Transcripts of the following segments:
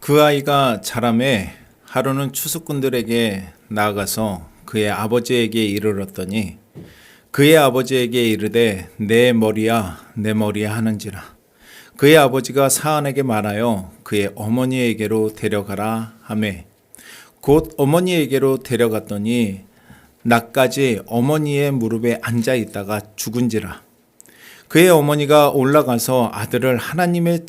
그 아이가 자라매 하루는 추수꾼들에게 나아가서 그의 아버지에게 이르렀더니 그의 아버지에게 이르되 내 머리야 내 머리야 하는지라. 그의 아버지가 사안에게 말하여 그의 어머니에게로 데려가라 하매 곧 어머니에게로 데려갔더니 낮까지 어머니의 무릎에 앉아 있다가 죽은지라. 그의 어머니가 올라가서 아들을 하나님의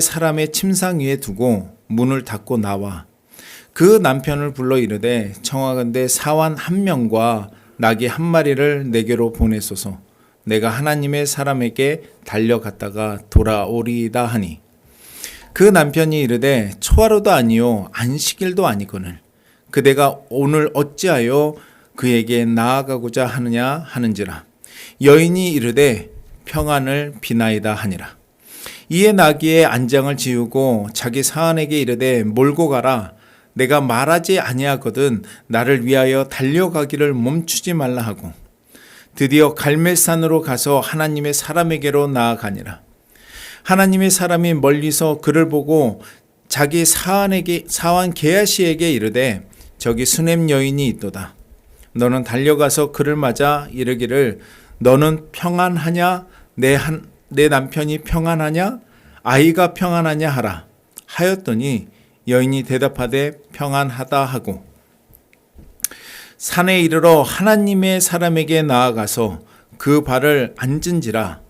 사람의 침상 위에 두고 문을 닫고 나와 그 남편을 불러 이르되 청하건대 사환 한 명과 나귀 한 마리를 내게로 보내소서. 내가 하나님의 사람에게 달려갔다가 돌아오리이다 하니 그 남편이 이르되 초하루도 아니요 안식일도 아니거늘 그대가 오늘 어찌하여 그에게 나아가고자 하느냐 하는지라. 여인이 이르되 평안을 비나이다 하니라. 이에 나귀의 안장을 지우고 자기 사안에게 이르되 몰고 가라. 내가 말하지 아니하거든 나를 위하여 달려가기를 멈추지 말라 하고 드디어 갈멜산으로 가서 하나님의 사람에게로 나아가니라. 하나님의 사람이 멀리서 그를 보고 자기 사환 게하시에게 이르되 저기 수냄 여인이 있도다. 너는 달려가서 그를 맞아 이르기를 너는 평안하냐? 내 남편이 평안하냐? 아이가 평안하냐 하라 하였더니 여인이 대답하되 평안하다 하고 산에 이르러 하나님의 사람에게 나아가서 그 발을 아는지라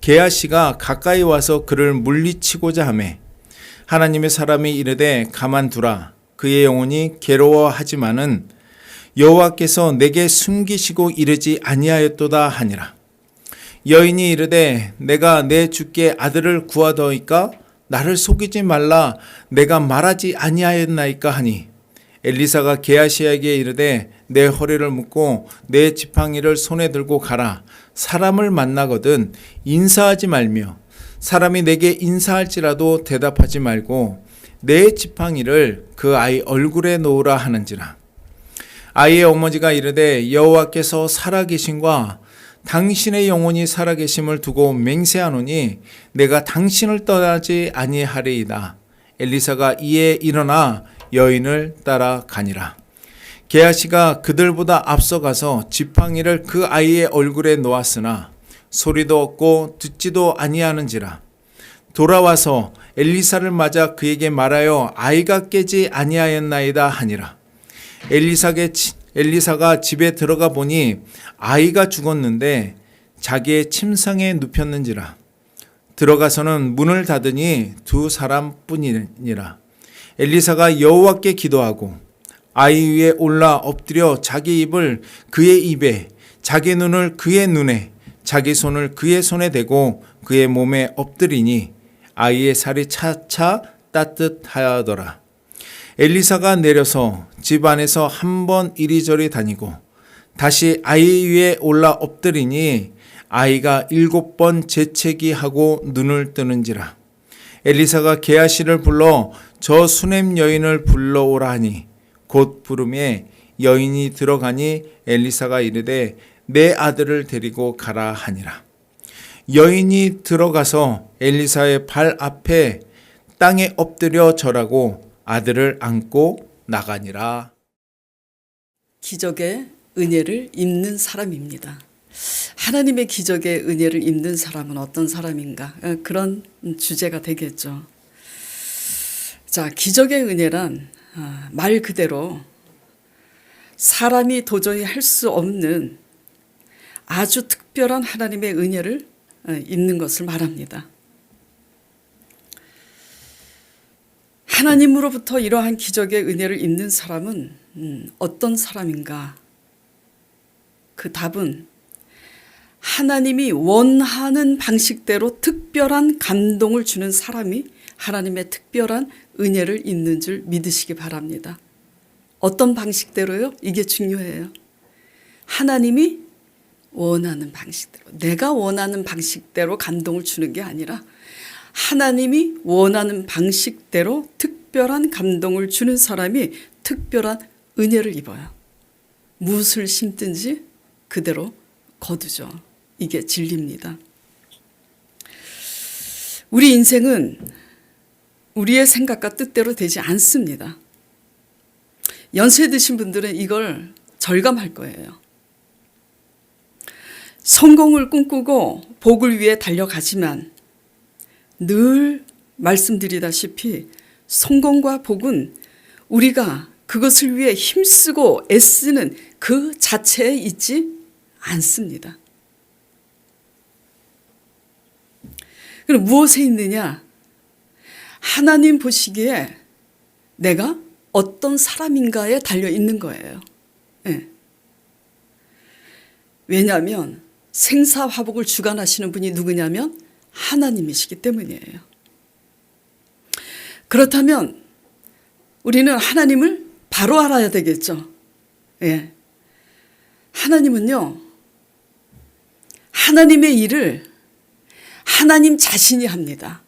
게하시가 가까이 와서 그를 물리치고자 하매 하나님의 사람이 이르되 가만두라. 그의 영혼이 괴로워하지만은 여호와께서 내게 숨기시고 이르지 아니하였도다 하니라. 여인이 이르되 내가 내 주께 아들을 구하더이까 나를 속이지 말라 내가 말하지 아니하였나이까 하니 엘리사가 게하시에게 이르되 내 허리를 묶고 내 지팡이를 손에 들고 가라. 사람을 만나거든 인사하지 말며 사람이 내게 인사할지라도 대답하지 말고 내 지팡이를 그 아이 얼굴에 놓으라 하는지라. 아이의 어머니가 이르되 여호와께서 살아계신과 당신의 영혼이 살아계심을 두고 맹세하노니 내가 당신을 떠나지 아니하리이다. 엘리사가 이에 일어나 여인을 따라가니라. 게하시가 그들보다 앞서가서 지팡이를 그 아이의 얼굴에 놓았으나 소리도 없고 듣지도 아니하는지라. 돌아와서 엘리사를 맞아 그에게 말하여 아이가 깨지 아니하였나이다 하니라. 엘리사가 집에 들어가 보니 아이가 죽었는데 자기의 침상에 눕혔는지라. 들어가서는 문을 닫으니 두 사람뿐이니라. 엘리사가 여호와께 기도하고 아이 위에 올라 엎드려 자기 입을 그의 입에 자기 눈을 그의 눈에 자기 손을 그의 손에 대고 그의 몸에 엎드리니 아이의 살이 차차 따뜻하더라. 엘리사가 내려서 집 안에서 한 번 이리저리 다니고 다시 아이 위에 올라 엎드리니 아이가 7번 재채기하고 눈을 뜨는지라. 엘리사가 게하시를 불러 저 수냄 여인을 불러오라 하니 곧 부름에 여인이 들어가니 엘리사가 이르되 내 아들을 데리고 가라 하니라. 여인이 들어가서 엘리사의 발 앞에 땅에 엎드려 절하고 아들을 안고 나가니라. 기적의 은혜를 입는 사람입니다. 하나님의 기적의 은혜를 입는 사람은 어떤 사람인가? 그런 주제가 되겠죠. 자, 기적의 은혜란 말 그대로 사람이 도저히 할 수 없는 아주 특별한 하나님의 은혜를 입는 것을 말합니다. 하나님으로부터 이러한 기적의 은혜를 입는 사람은 어떤 사람인가? 그 답은 하나님이 원하는 방식대로 특별한 감동을 주는 사람이 하나님의 특별한 은혜를 입는 줄 믿으시기 바랍니다. 어떤 방식대로요? 이게 중요해요. 하나님이 원하는 방식대로, 내가 원하는 방식대로 감동을 주는 게 아니라 하나님이 원하는 방식대로 특별한 감동을 주는 사람이 특별한 은혜를 입어요. 무엇을 심든지 그대로 거두죠. 이게 진리입니다. 우리 인생은 우리의 생각과 뜻대로 되지 않습니다. 연세 드신 분들은 이걸 절감할 거예요. 성공을 꿈꾸고 복을 위해 달려가지만 늘 말씀드리다시피 성공과 복은 우리가 그것을 위해 힘쓰고 애쓰는 그 자체에 있지 않습니다. 그럼 무엇에 있느냐? 하나님 보시기에 내가 어떤 사람인가에 달려 있는 거예요. 네. 왜냐하면 생사화복을 주관하시는 분이 누구냐면 하나님이시기 때문이에요. 그렇다면 우리는 하나님을 바로 알아야 되겠죠. 예. 하나님은요, 하나님의 일을 하나님 자신이 합니다.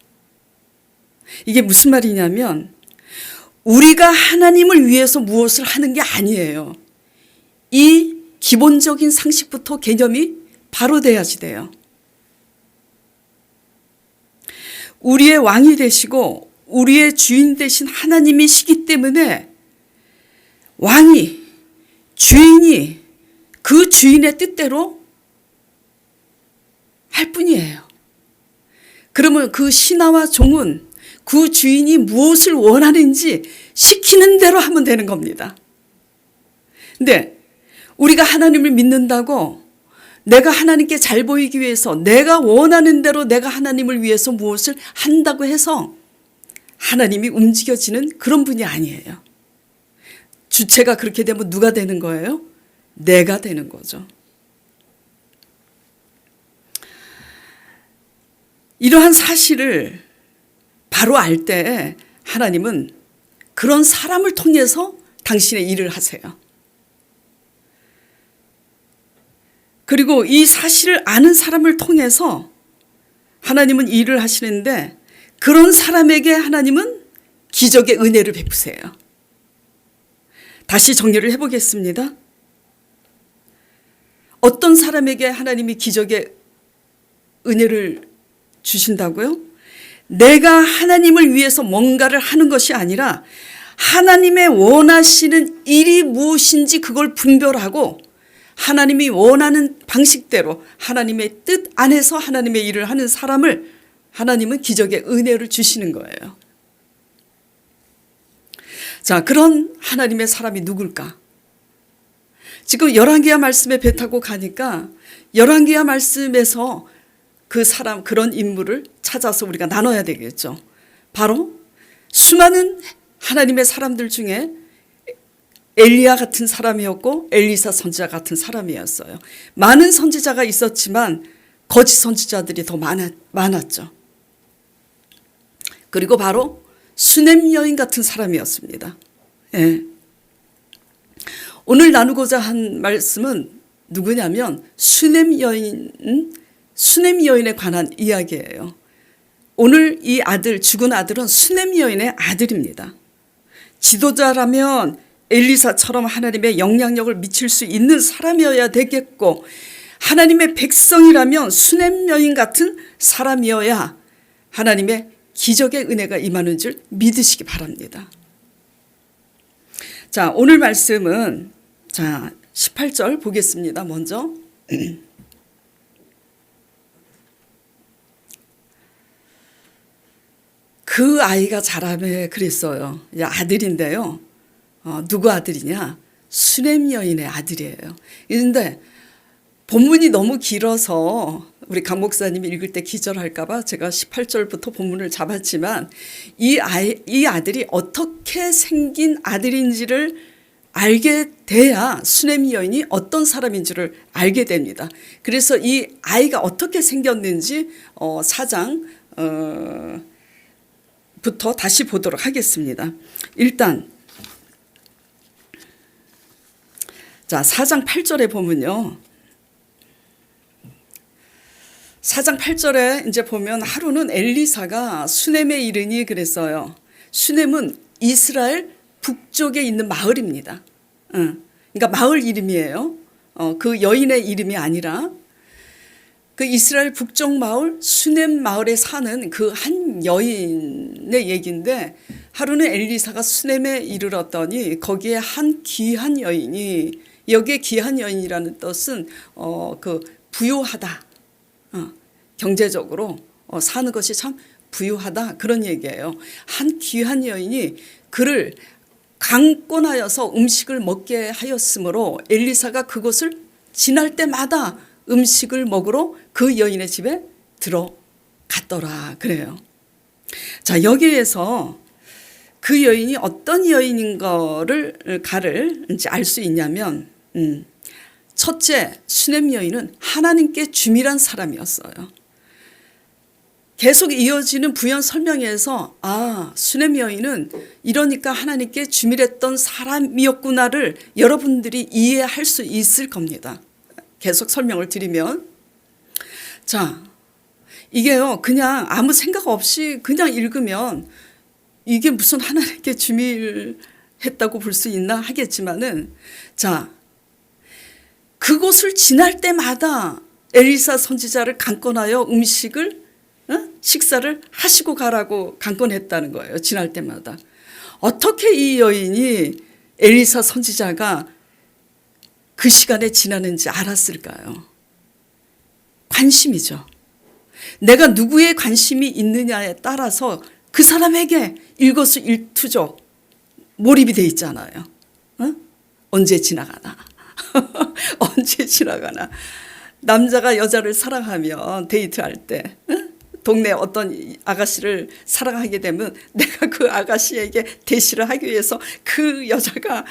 이게 무슨 말이냐면 우리가 하나님을 위해서 무엇을 하는 게 아니에요. 이 기본적인 상식부터 개념이 바로 돼야지 돼요. 우리의 왕이 되시고 우리의 주인 되신 하나님이시기 때문에 왕이, 주인이 그 주인의 뜻대로 할 뿐이에요. 그러면 그 신하와 종은 그 주인이 무엇을 원하는지 시키는 대로 하면 되는 겁니다. 근데 우리가 하나님을 믿는다고 내가 하나님께 잘 보이기 위해서 내가 원하는 대로 내가 하나님을 위해서 무엇을 한다고 해서 하나님이 움직여지는 그런 분이 아니에요. 주체가 그렇게 되면 누가 되는 거예요? 내가 되는 거죠. 이러한 사실을 바로 알 때 하나님은 그런 사람을 통해서 당신의 일을 하세요. 그리고 이 사실을 아는 사람을 통해서 하나님은 일을 하시는데 그런 사람에게 하나님은 기적의 은혜를 베푸세요. 다시 정리를 해보겠습니다. 어떤 사람에게 하나님이 기적의 은혜를 주신다고요? 내가 하나님을 위해서 뭔가를 하는 것이 아니라 하나님의 원하시는 일이 무엇인지 그걸 분별하고 하나님이 원하는 방식대로 하나님의 뜻 안에서 하나님의 일을 하는 사람을 하나님은 기적의 은혜를 주시는 거예요. 자, 그런 하나님의 사람이 누굴까? 지금 열왕기하 말씀에 배 타고 가니까 열왕기하 말씀에서 그 사람, 그런 인물을 찾아서 우리가 나눠야 되겠죠. 바로 수많은 하나님의 사람들 중에 엘리야 같은 사람이었고 엘리사 선지자 같은 사람이었어요. 많은 선지자가 있었지만 거짓 선지자들이 더 많았죠. 그리고 바로 수넴 여인 같은 사람이었습니다. 예. 오늘 나누고자 한 말씀은 누구냐면 수넴 여인에 관한 이야기예요. 오늘 이 아들, 죽은 아들은 수넴 여인의 아들입니다. 지도자라면 엘리사처럼 하나님의 영향력을 미칠 수 있는 사람이어야 되겠고 하나님의 백성이라면 수넴 여인 같은 사람이어야 하나님의 기적의 은혜가 임하는 줄 믿으시기 바랍니다. 자, 오늘 말씀은 18절 보겠습니다. 먼저 그 아이가 자라매 그랬어요. 아들인데요. 누구 아들이냐? 수넴 여인의 아들이에요. 그런데 본문이 너무 길어서 우리 강 목사님이 읽을 때 기절할까 봐 제가 18절부터 본문을 잡았지만 이 아들이 어떻게 생긴 아들인지를 알게 돼야 수넴 여인이 어떤 사람인지를 알게 됩니다. 그래서 이 아이가 어떻게 생겼는지 4장 부터 다시 보도록 하겠습니다. 일단 4장 8절에 보면요. 4장 8절에 이제 보면 하루는 엘리사가 수넴에 이르니 그랬어요. 수넴은 이스라엘 북쪽에 있는 마을입니다. 그러니까 마을 이름이에요. 그 여인의 이름이 아니라 그 이스라엘 북쪽 마을 수넴 마을에 사는 그 한 여인의 얘기인데, 하루는 엘리사가 수넴에 이르렀더니 거기에 한 귀한 여인이, 여기에 귀한 여인이라는 뜻은 그 부유하다, 경제적으로 사는 것이 참 부유하다, 그런 얘기예요. 한 귀한 여인이 그를 강권하여서 음식을 먹게 하였으므로 엘리사가 그곳을 지날 때마다 음식을 먹으러 그 여인의 집에 들어갔더라 그래요. 자, 여기에서 그 여인이 어떤 여인인 가를 이제 알 수 있냐면, 첫째, 수넴 여인은 하나님께 주밀한 사람이었어요. 계속 이어지는 부연 설명에서 수넴 여인은 이러니까 하나님께 주밀했던 사람이었구나를 여러분들이 이해할 수 있을 겁니다. 계속 설명을 드리면, 자, 이게요, 그냥 아무 생각 없이 그냥 읽으면 이게 무슨 하나님께 주밀했다고 볼 수 있나 하겠지만은, 자, 그곳을 지날 때마다 엘리사 선지자를 강권하여 식사를 하시고 가라고 강권했다는 거예요. 지날 때마다. 어떻게 이 여인이 엘리사 선지자가 그 시간에 지나는지 알았을까요? 관심이죠. 내가 누구의 관심이 있느냐에 따라서 그 사람에게 일거수일투족 몰입이 돼 있잖아요. 언제 지나가나. 언제 지나가나. 남자가 여자를 사랑하면 데이트할 때, 동네 어떤 아가씨를 사랑하게 되면 내가 그 아가씨에게 대시를 하기 위해서 그 여자가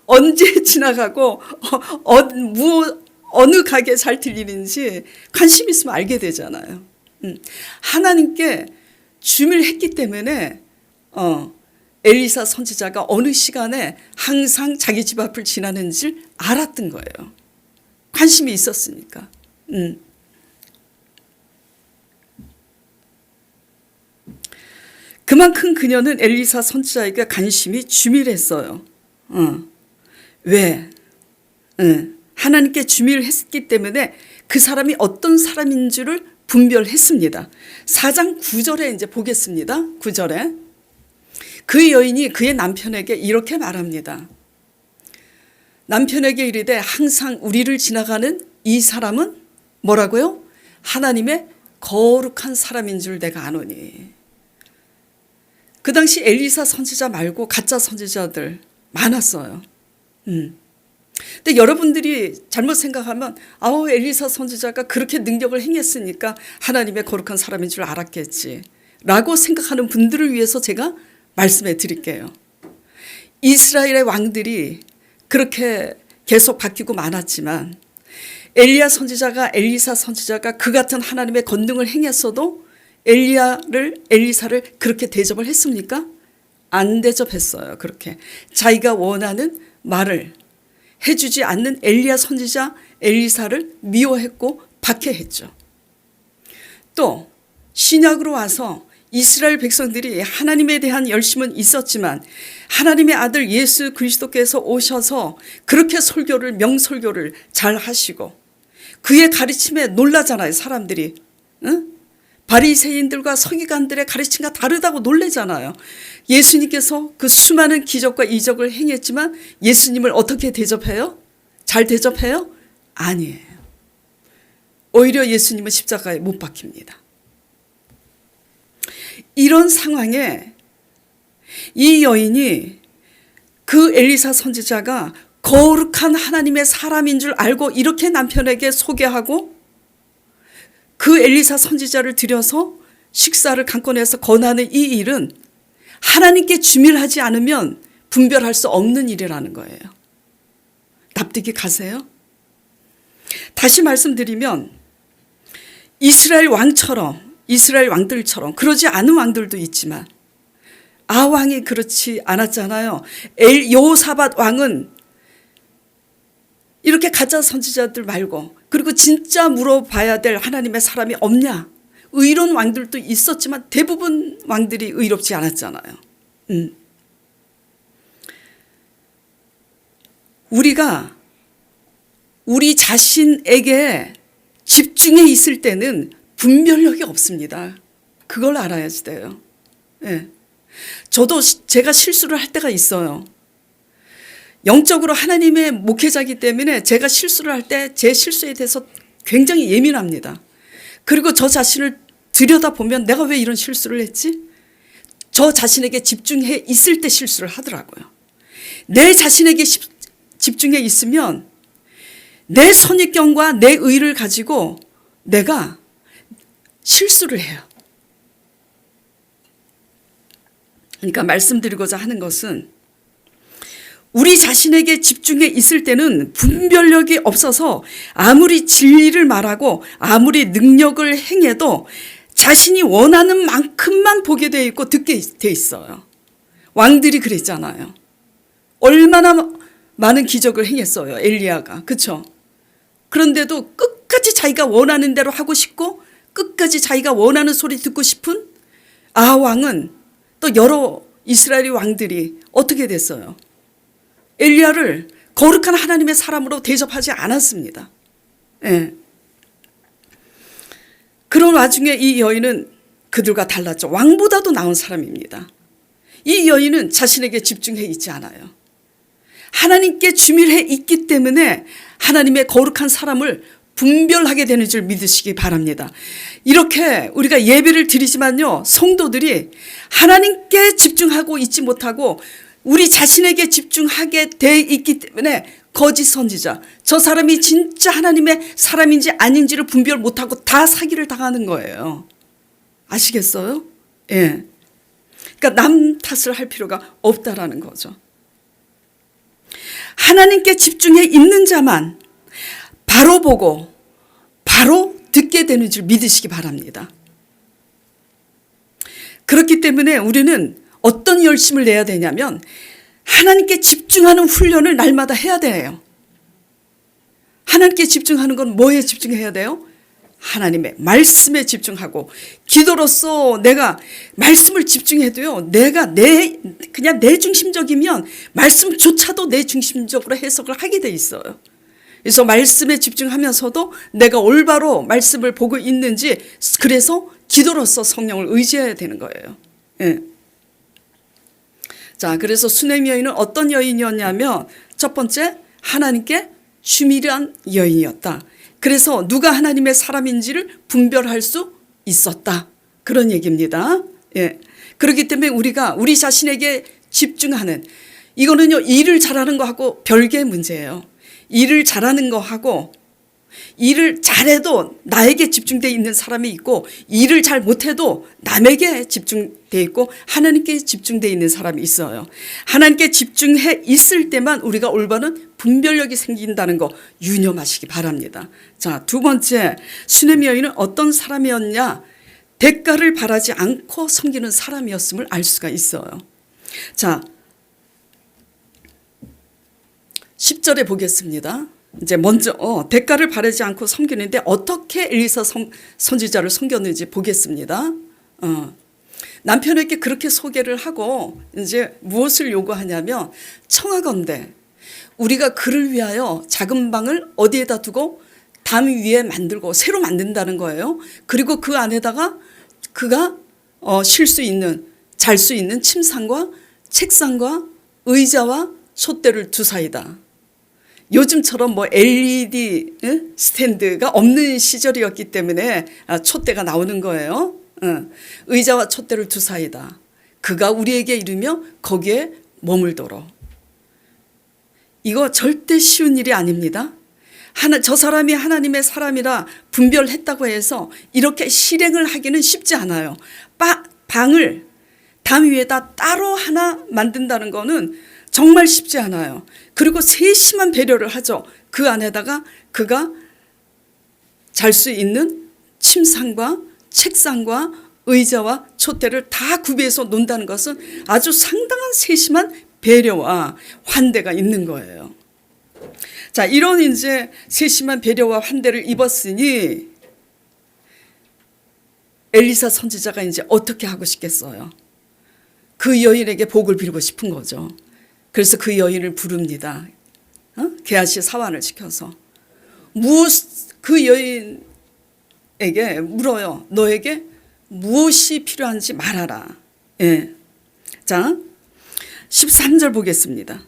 언제 지나가고 어느 가게 잘 들리는지 관심 있으면 알게 되잖아요. 하나님께 주밀했기 때문에 엘리사 선지자가 어느 시간에 항상 자기 집 앞을 지나는지 알았던 거예요. 관심이 있었으니까. 그만큼 그녀는 엘리사 선지자에게 관심이 주밀했어요. 왜? 하나님께 주밀했기 때문에 그 사람이 어떤 사람인 줄을 분별했습니다. 4장 9절에 이제 보겠습니다. 9절에 그 여인이 그의 남편에게 이렇게 말합니다. 남편에게 이르되 항상 우리를 지나가는 이 사람은 뭐라고요? 하나님의 거룩한 사람인 줄 내가 아노니. 그 당시 엘리사 선지자 말고 가짜 선지자들 많았어요. 근데 여러분들이 잘못 생각하면 엘리사 선지자가 그렇게 능력을 행했으니까 하나님의 거룩한 사람인 줄 알았겠지 라고 생각하는 분들을 위해서 제가 말씀해 드릴게요. 이스라엘의 왕들이 그렇게 계속 바뀌고 많았지만 엘리사 선지자가 그 같은 하나님의 권능을 행했어도 엘리사를 그렇게 대접을 했습니까? 안 대접했어요. 그렇게 자기가 원하는 말을 해주지 않는 엘리야 선지자 엘리사를 미워했고 박해했죠. 또 신약으로 와서 이스라엘 백성들이 하나님에 대한 열심은 있었지만 하나님의 아들 예수 그리스도께서 오셔서 그렇게 명설교를 잘 하시고 그의 가르침에 놀라잖아요. 사람들이. 바리새인들과 서기관들의 가르침과 다르다고 놀래잖아요. 예수님께서 그 수많은 기적과 이적을 행했지만 예수님을 어떻게 대접해요? 잘 대접해요? 아니에요. 오히려 예수님은 십자가에 못 박힙니다. 이런 상황에 이 여인이 그 엘리사 선지자가 거룩한 하나님의 사람인 줄 알고 이렇게 남편에게 소개하고 그 엘리사 선지자를 들여서 식사를 강권해서 권하는 이 일은 하나님께 주밀하지 않으면 분별할 수 없는 일이라는 거예요. 납득이 가세요? 다시 말씀드리면 이스라엘 왕들처럼 그러지 않은 왕들도 있지만 왕이 그렇지 않았잖아요. 여호사밧 왕은 이렇게 가짜 선지자들 말고 그리고 진짜 물어봐야 될 하나님의 사람이 없냐. 의로운 왕들도 있었지만 대부분 왕들이 의롭지 않았잖아요. 우리가 우리 자신에게 집중해 있을 때는 분별력이 없습니다. 그걸 알아야지 돼요. 예. 저도 제가 실수를 할 때가 있어요. 영적으로 하나님의 목회자이기 때문에 제가 실수를 할 때 제 실수에 대해서 굉장히 예민합니다. 그리고 저 자신을 들여다보면 내가 왜 이런 실수를 했지? 저 자신에게 집중해 있을 때 실수를 하더라고요. 내 자신에게 집중해 있으면 내 선입견과 내 의를 가지고 내가 실수를 해요. 그러니까 말씀드리고자 하는 것은 우리 자신에게 집중해 있을 때는 분별력이 없어서 아무리 진리를 말하고 아무리 능력을 행해도 자신이 원하는 만큼만 보게 돼 있고 듣게 돼 있어요. 왕들이 그랬잖아요. 얼마나 많은 기적을 행했어요. 엘리야가. 그렇죠? 그런데도 끝까지 자기가 원하는 대로 하고 싶고 끝까지 자기가 원하는 소리 듣고 싶은 아하왕은 또 여러 이스라엘 왕들이 어떻게 됐어요? 엘리야를 거룩한 하나님의 사람으로 대접하지 않았습니다. 예. 그런 와중에 이 여인은 그들과 달랐죠. 왕보다도 나은 사람입니다. 이 여인은 자신에게 집중해 있지 않아요. 하나님께 주밀해 있기 때문에 하나님의 거룩한 사람을 분별하게 되는 줄 믿으시기 바랍니다. 이렇게 우리가 예배를 드리지만요, 성도들이 하나님께 집중하고 있지 못하고 우리 자신에게 집중하게 돼 있기 때문에 거짓 선지자, 저 사람이 진짜 하나님의 사람인지 아닌지를 분별 못하고 다 사기를 당하는 거예요. 아시겠어요? 예. 그러니까 남 탓을 할 필요가 없다라는 거죠. 하나님께 집중해 있는 자만 바로 보고 바로 듣게 되는 줄 믿으시기 바랍니다. 그렇기 때문에 우리는 어떤 열심을 내야 되냐면 하나님께 집중하는 훈련을 날마다 해야 돼요. 하나님께 집중하는 건 뭐에 집중해야 돼요? 하나님의 말씀에 집중하고 기도로서 내가 말씀을 집중해도요. 내가 그냥 내 중심적이면 말씀조차도 내 중심적으로 해석을 하게 돼 있어요. 그래서 말씀에 집중하면서도 내가 올바로 말씀을 보고 있는지 그래서 기도로서 성령을 의지해야 되는 거예요. 예. 자, 그래서 수넴 여인은 어떤 여인이었냐면 첫 번째 하나님께 주밀한 여인이었다. 그래서 누가 하나님의 사람인지를 분별할 수 있었다. 그런 얘기입니다. 예. 그렇기 때문에 우리가 우리 자신에게 집중하는 이거는요 일을 잘하는 거하고 별개의 문제예요. 일을 잘하는 거하고 일을 잘해도 나에게 집중되어 있는 사람이 있고 일을 잘 못해도 남에게 집중되어 있고 하나님께 집중되어 있는 사람이 있어요. 하나님께 집중해 있을 때만 우리가 올바른 분별력이 생긴다는 거 유념하시기 바랍니다. 자, 두 번째, 수넴 여인은 어떤 사람이었냐? 대가를 바라지 않고 섬기는 사람이었음을 알 수가 있어요. 자, 10절에 보겠습니다. 이제 먼저 대가를 바라지 않고 섬기는데 어떻게 엘리사 선지자를 섬겼는지 보겠습니다. 남편에게 그렇게 소개를 하고 이제 무엇을 요구하냐면 청하건대 우리가 그를 위하여 작은 방을 어디에다 두고 담 위에 만들고 새로 만든다는 거예요. 그리고 그 안에다가 그가 쉴 수 있는 잘 수 있는 침상과 책상과 의자와 촛대를 두사이다. 요즘처럼 뭐 LED 스탠드가 없는 시절이었기 때문에 촛대가 나오는 거예요. 의자와 촛대를 두사이다. 그가 우리에게 이르며 거기에 머물도록. 이거 절대 쉬운 일이 아닙니다. 저 사람이 하나님의 사람이라 분별했다고 해서 이렇게 실행을 하기는 쉽지 않아요. 방을 담 위에다 따로 하나 만든다는 거는 정말 쉽지 않아요. 그리고 세심한 배려를 하죠. 그 안에다가 그가 잘 수 있는 침상과 책상과 의자와 촛대를 다 구비해서 놓는다는 것은 아주 상당한 세심한 배려와 환대가 있는 거예요. 자, 이런 이제 세심한 배려와 환대를 입었으니 엘리사 선지자가 이제 어떻게 하고 싶겠어요? 그 여인에게 복을 빌고 싶은 거죠. 그래서 그 여인을 부릅니다. 게하시 사환을 시켜서 그 여인 사람에게 물어요. 너에게 무엇이 필요한지 말하라. 예. 자, 13절 보겠습니다.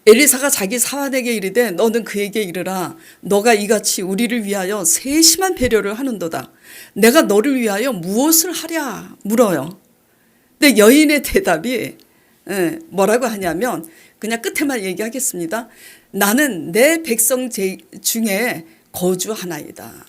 엘리사가 자기 사환에게 이르되 너는 그에게 이르라. 너가 이같이 우리를 위하여 세심한 배려를 하는도다. 내가 너를 위하여 무엇을 하랴 물어요. 근데 여인의 대답이 뭐라고 하냐면 그냥 끝에만 얘기하겠습니다. 나는 내 백성 중에 거주하나이다.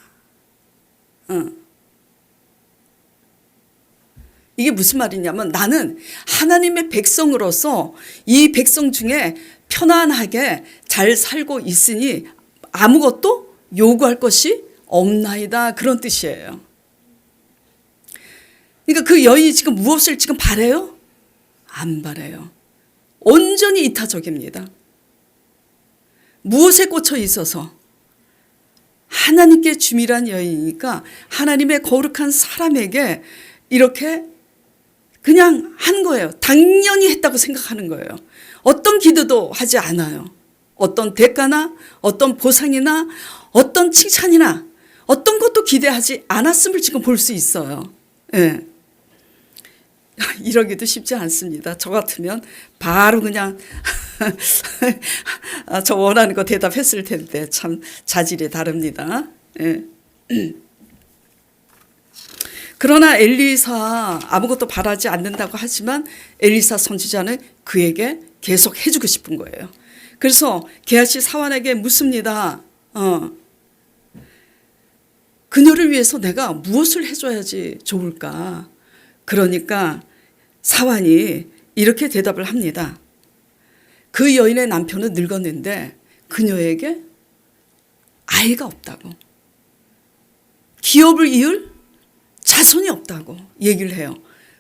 이게 무슨 말이냐면 나는 하나님의 백성으로서 이 백성 중에 편안하게 잘 살고 있으니 아무것도 요구할 것이 없나이다. 그런 뜻이에요. 그러니까 그 여인이 지금 무엇을 지금 바래요? 안 바래요. 온전히 이타적입니다. 무엇에 꽂혀 있어서? 하나님께 주밀한 여인이니까 하나님의 거룩한 사람에게 이렇게 그냥 한 거예요. 당연히 했다고 생각하는 거예요. 어떤 기도도 하지 않아요. 어떤 대가나 어떤 보상이나 어떤 칭찬이나 어떤 것도 기대하지 않았음을 지금 볼 수 있어요. 예. 이러기도 쉽지 않습니다. 저 같으면 바로 그냥 저 원하는 거 대답했을 텐데 참 자질이 다릅니다. 예. 그러나 엘리사 아무것도 바라지 않는다고 하지만 엘리사 선지자는 그에게 계속 해주고 싶은 거예요. 그래서 게하시 사환에게 묻습니다. 그녀를 위해서 내가 무엇을 해줘야지 좋을까? 그러니까 사환이 이렇게 대답을 합니다. 그 여인의 남편은 늙었는데 그녀에게 아이가 없다고. 기업을 이을 자손이 없다고 얘기를 해요.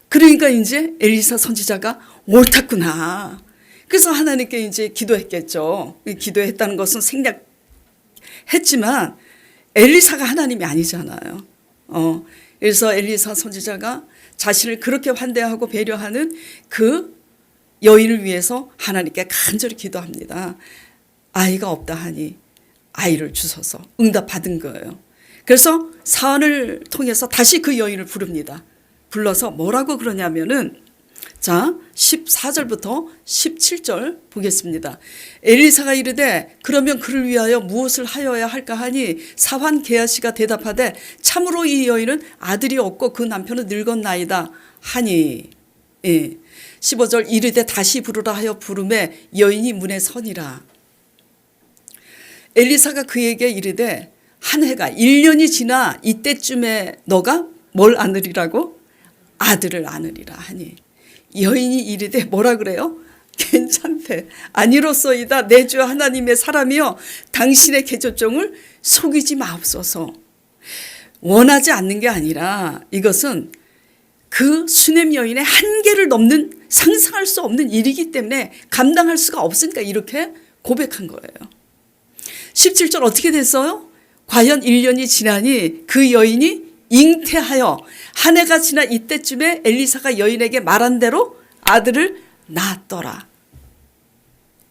그러니까 이제 엘리사 선지자가 옳았구나. 그래서 하나님께 이제 기도했겠죠. 기도했다는 것은 생략했지만 엘리사가 하나님이 아니잖아요. 그래서 엘리사 선지자가 자신을 그렇게 환대하고 배려하는 그 여인을 위해서 하나님께 간절히 기도합니다. 아이가 없다 하니 아이를 주소서. 응답받은 거예요. 그래서 사안을 통해서 다시 그 여인을 부릅니다. 불러서 뭐라고 그러냐면은 자 14절부터 17절 보겠습니다. 엘리사가 이르되 그러면 그를 위하여 무엇을 하여야 할까 하니 사환 게하시가 대답하되 참으로 이 여인은 아들이 없고 그 남편은 늙었나이다 하니 15절 이르되 다시 부르라 하여 부르매 여인이 문에 서니라. 엘리사가 그에게 이르되 한 해가 1년이 지나 이때쯤에 너가 뭘 안으리라고? 아들을 안으리라 하니 여인이 이르되 뭐라 그래요? 괜찮대. 아니로소이다. 내 주 하나님의 사람이여 당신의 계조종을 속이지 마옵소서. 원하지 않는 게 아니라 이것은 그 수냄 여인의 한계를 넘는 상상할 수 없는 일이기 때문에 감당할 수가 없으니까 이렇게 고백한 거예요. 17절 어떻게 됐어요? 과연 1년이 지나니 그 여인이 잉태하여 한 해가 지나 이때쯤에 엘리사가 여인에게 말한 대로 아들을 낳았더라.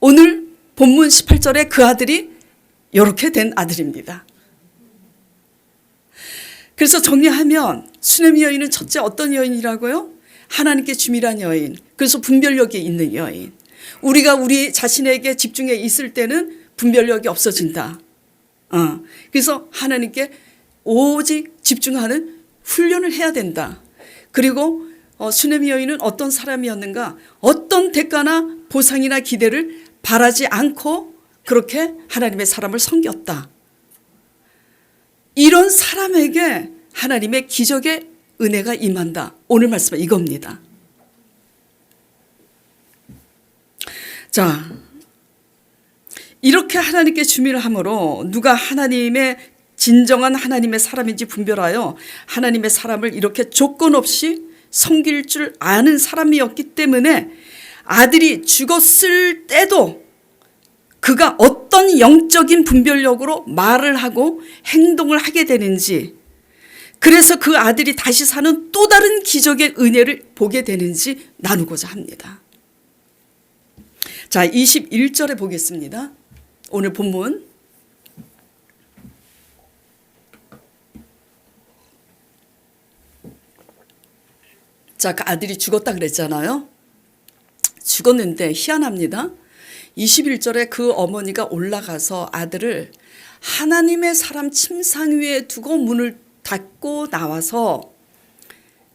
오늘 본문 18절에 그 아들이 이렇게 된 아들입니다. 그래서 정리하면 수냄 여인은 첫째 어떤 여인이라고요? 하나님께 주밀한 여인. 그래서 분별력이 있는 여인. 우리가 우리 자신에게 집중해 있을 때는 분별력이 없어진다. 그래서 하나님께 오직 집중하는 훈련을 해야 된다. 그리고 수냄 여인은 어떤 사람이었는가? 어떤 대가나 보상이나 기대를 바라지 않고 그렇게 하나님의 사람을 섬겼다. 이런 사람에게 하나님의 기적의 은혜가 임한다. 오늘 말씀은 이겁니다. 자, 이렇게 하나님께 주밀함으로 누가 하나님의 진정한 하나님의 사람인지 분별하여 하나님의 사람을 이렇게 조건 없이 섬길 줄 아는 사람이었기 때문에 아들이 죽었을 때도 그가 어떤 영적인 분별력으로 말을 하고 행동을 하게 되는지, 그래서 그 아들이 다시 사는 또 다른 기적의 은혜를 보게 되는지 나누고자 합니다. 자, 21절에 보겠습니다. 오늘 본문 자, 그 아들이 죽었다 그랬잖아요. 죽었는데 희한합니다. 21절에 그 어머니가 올라가서 아들을 하나님의 사람 침상 위에 두고 문을 닫고 나와서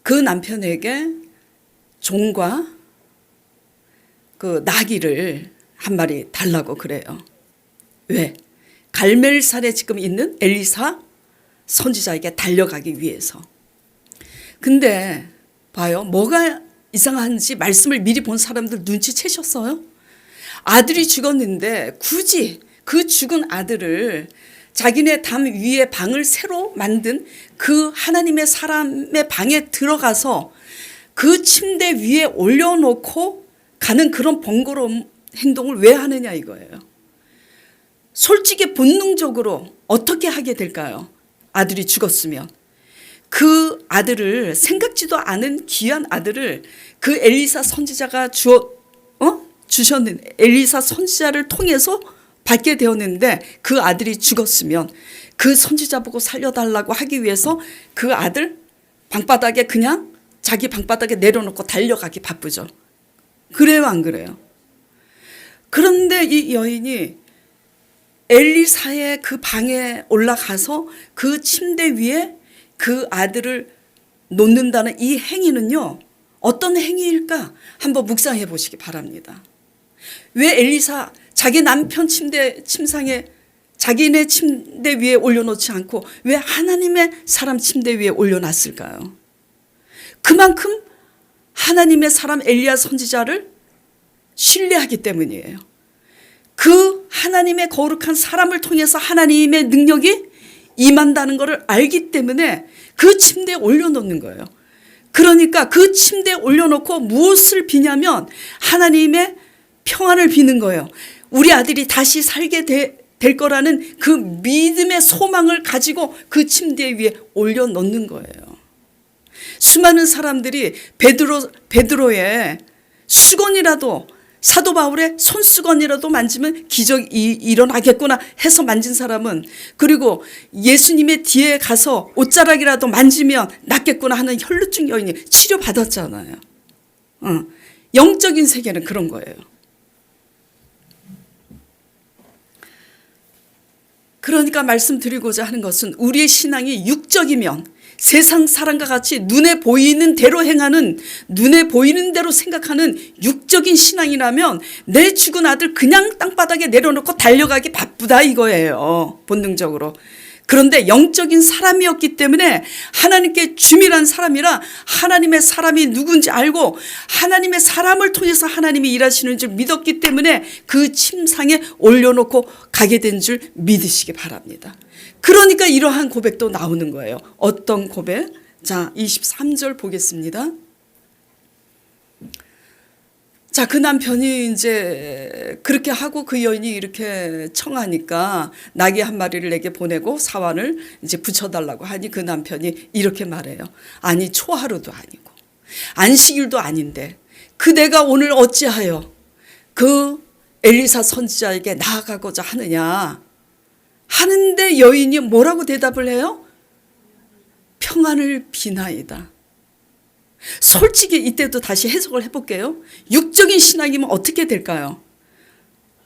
그 남편에게 종과 그 나귀를 한 마리 달라고 그래요. 왜? 갈멜산에 지금 있는 엘리사 선지자에게 달려가기 위해서. 근데 봐요. 뭐가 이상한지 말씀을 미리 본 사람들 눈치채셨어요? 아들이 죽었는데 굳이 그 죽은 아들을 자기네 담 위에 방을 새로 만든 그 하나님의 사람의 방에 들어가서 그 침대 위에 올려놓고 가는 그런 번거로운 행동을 왜 하느냐 이거예요. 솔직히 본능적으로 어떻게 하게 될까요? 아들이 죽었으면. 그 아들을 생각지도 않은 귀한 아들을 그 엘리사 선지자가 주셨는 엘리사 선지자를 통해서 받게 되었는데 그 아들이 죽었으면 그 선지자 보고 살려달라고 하기 위해서 그 아들 방바닥에 그냥 자기 방바닥에 내려놓고 달려가기 바쁘죠. 그래요, 안 그래요? 그런데 이 여인이 엘리사의 그 방에 올라가서 그 침대 위에 그 아들을 놓는다는 이 행위는요, 어떤 행위일까? 한번 묵상해 보시기 바랍니다. 왜 엘리사 자기 남편 침상에 자기네 침대 위에 올려놓지 않고 왜 하나님의 사람 침대 위에 올려놨을까요? 그만큼 하나님의 사람 엘리야 선지자를 신뢰하기 때문이에요. 그 하나님의 거룩한 사람을 통해서 하나님의 능력이 임한다는 것을 알기 때문에 그 침대에 올려놓는 거예요. 그러니까 그 침대에 올려놓고 무엇을 비냐면 하나님의 평안을 비는 거예요. 우리 아들이 다시 살게 될 거라는 그 믿음의 소망을 가지고 그 침대 위에 올려놓는 거예요. 수많은 사람들이 베드로의 수건이라도 사도 바울의 손수건이라도 만지면 기적이 일어나겠구나 해서 만진 사람은, 그리고 예수님의 뒤에 가서 옷자락이라도 만지면 낫겠구나 하는 혈루증 여인이 치료받았잖아요. 영적인 세계는 그런 거예요. 그러니까 말씀드리고자 하는 것은 우리의 신앙이 육적이면 세상 사람과 같이 눈에 보이는 대로 행하는, 눈에 보이는 대로 생각하는 육적인 신앙이라면 내 죽은 아들 그냥 땅바닥에 내려놓고 달려가기 바쁘다 이거예요, 본능적으로. 그런데 영적인 사람이었기 때문에 하나님께 주밀한 사람이라 하나님의 사람이 누군지 알고 하나님의 사람을 통해서 하나님이 일하시는 줄 믿었기 때문에 그 침상에 올려놓고 가게 된 줄 믿으시기 바랍니다. 그러니까 이러한 고백도 나오는 거예요. 어떤 고백? 자, 23절 보겠습니다. 자, 그 남편이 이제 그렇게 하고 그 여인이 이렇게 청하니까 나귀 한 마리를 내게 보내고 사환을 이제 붙여달라고 하니 그 남편이 이렇게 말해요. 아니, 초하루도 아니고 안식일도 아닌데 그 내가 오늘 어찌하여 그 엘리사 선지자에게 나아가고자 하느냐 하는데 여인이 뭐라고 대답을 해요? 평안을 비나이다. 솔직히 이때도 다시 해석을 해볼게요. 육적인 신앙이면 어떻게 될까요?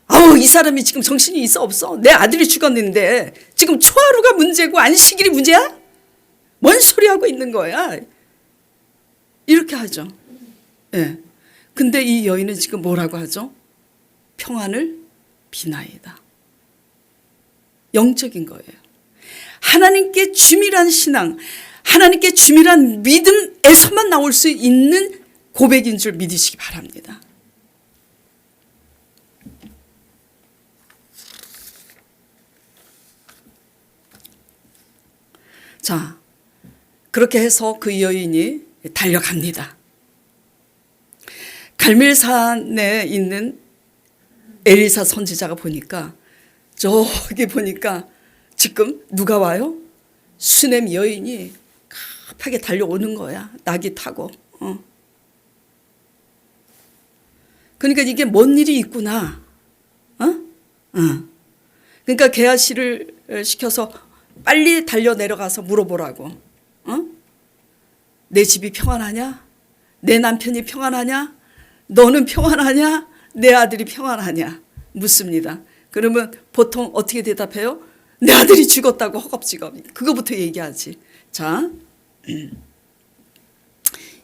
아우, 이 사람이 지금 정신이 있어 없어? 내 아들이 죽었는데 지금 초하루가 문제고 안식일이 문제야? 뭔 소리 하고 있는 거야? 이렇게 하죠. 예. 근데 이 여인은 지금 뭐라고 하죠? 평안을 비나이다. 영적인 거예요. 하나님께 주밀한 신앙, 하나님께 주밀한 믿음에서만 나올 수 있는 고백인 줄 믿으시기 바랍니다. 자, 그렇게 해서 그 여인이 달려갑니다. 갈멜산에 있는 엘리사 선지자가 보니까 저기 보니까 지금 누가 와요? 수넴 여인이 급하게 달려오는 거야. 나귀 타고. 그러니까 이게 뭔 일이 있구나. 그러니까 게하시를 시켜서 빨리 달려 내려가서 물어보라고. 내 집이 평안하냐? 내 남편이 평안하냐? 너는 평안하냐? 내 아들이 평안하냐? 묻습니다. 그러면 보통 어떻게 대답해요? 내 아들이 죽었다고 허겁지겁. 그거부터 얘기하지. 자,